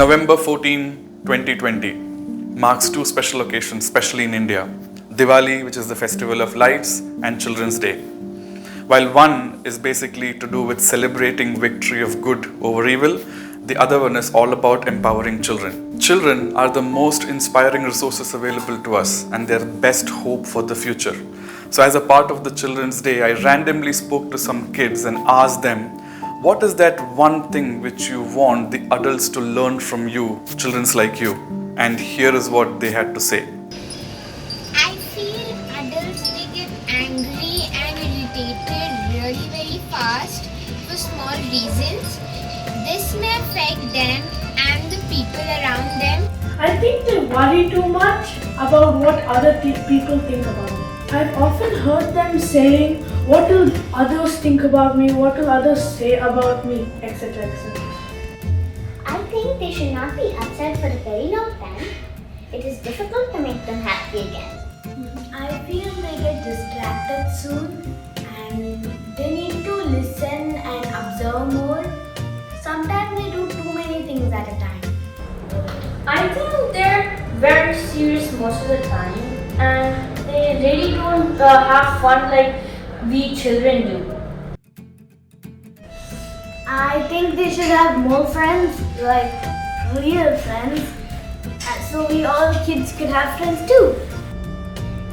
November 14, 2020 marks two special occasions, especially in India. Diwali, which is the festival of lights, and Children's Day. While one is basically to do with celebrating victory of good over evil, the other one is all about empowering children. Children are the most inspiring resources available to us and their best hope for the future. So as a part of the Children's Day, I randomly spoke to some kids and asked them, what is that one thing which you want the adults to learn from you, children like you? And here is what they had to say. I feel adults, they get angry and irritated really very fast for small reasons. This may affect them and the people around them. I think they worry too much about what other people think about them. I've often heard them saying, what will others think about me, what will others say about me, etc. etc. I think they should not be upset for a very long time. It is difficult to make them happy again. I feel they get distracted soon and they need to listen and observe more. Sometimes they do too many things at a time. I think they're very serious most of the time and they really don't have fun like we children do. I think they should have more friends, like real friends, so we all kids could have friends too.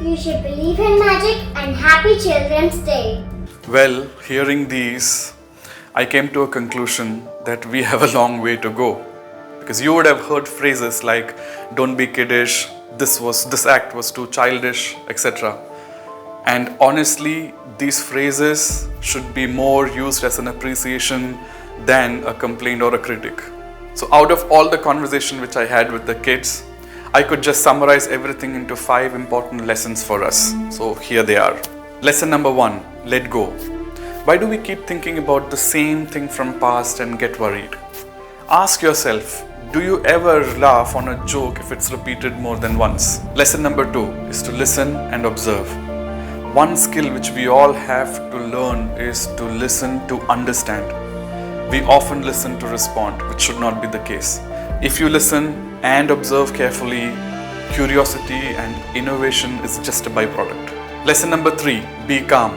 You should believe in magic and happy Children's Day. Well, hearing these, I came to a conclusion that we have a long way to go. Because you would have heard phrases like, don't be kiddish, this act was too childish, etc. And honestly, these phrases should be more used as an appreciation than a complaint or a critic. So out of all the conversation which I had with the kids, I could just summarize everything into 5 important lessons for us. So here they are. Lesson number 1, let go. Why do we keep thinking about the same thing from past and get worried? Ask yourself, do you ever laugh on a joke if it's repeated more than once? Lesson number 2 is to listen and observe. One skill which we all have to learn is to listen to understand. We often listen to respond, which should not be the case. If you listen and observe carefully, curiosity and innovation is just a byproduct. Lesson number 3, be calm.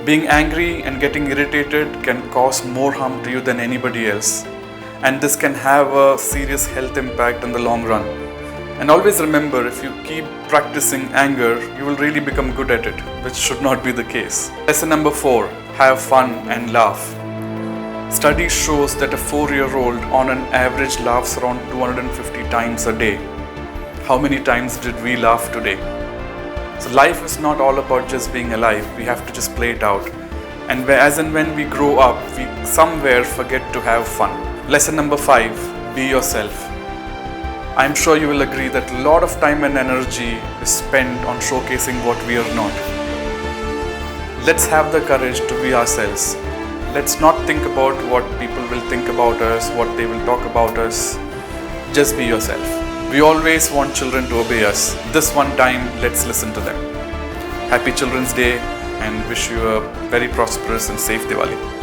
Being angry and getting irritated can cause more harm to you than anybody else. And this can have a serious health impact in the long run. And always remember, if you keep practicing anger, you will really become good at it, which should not be the case. Lesson number 4, have fun and laugh. Study shows that a 4-year-old on an average laughs around 250 times a day. How many times did we laugh today? So life is not all about just being alive, we have to just play it out. And as and when we grow up, we somewhere forget to have fun. Lesson number 5, be yourself. I'm sure you will agree that a lot of time and energy is spent on showcasing what we are not. Let's have the courage to be ourselves. Let's not think about what people will think about us, what they will talk about us. Just be yourself. We always want children to obey us. This one time, let's listen to them. Happy Children's Day and wish you a very prosperous and safe Diwali.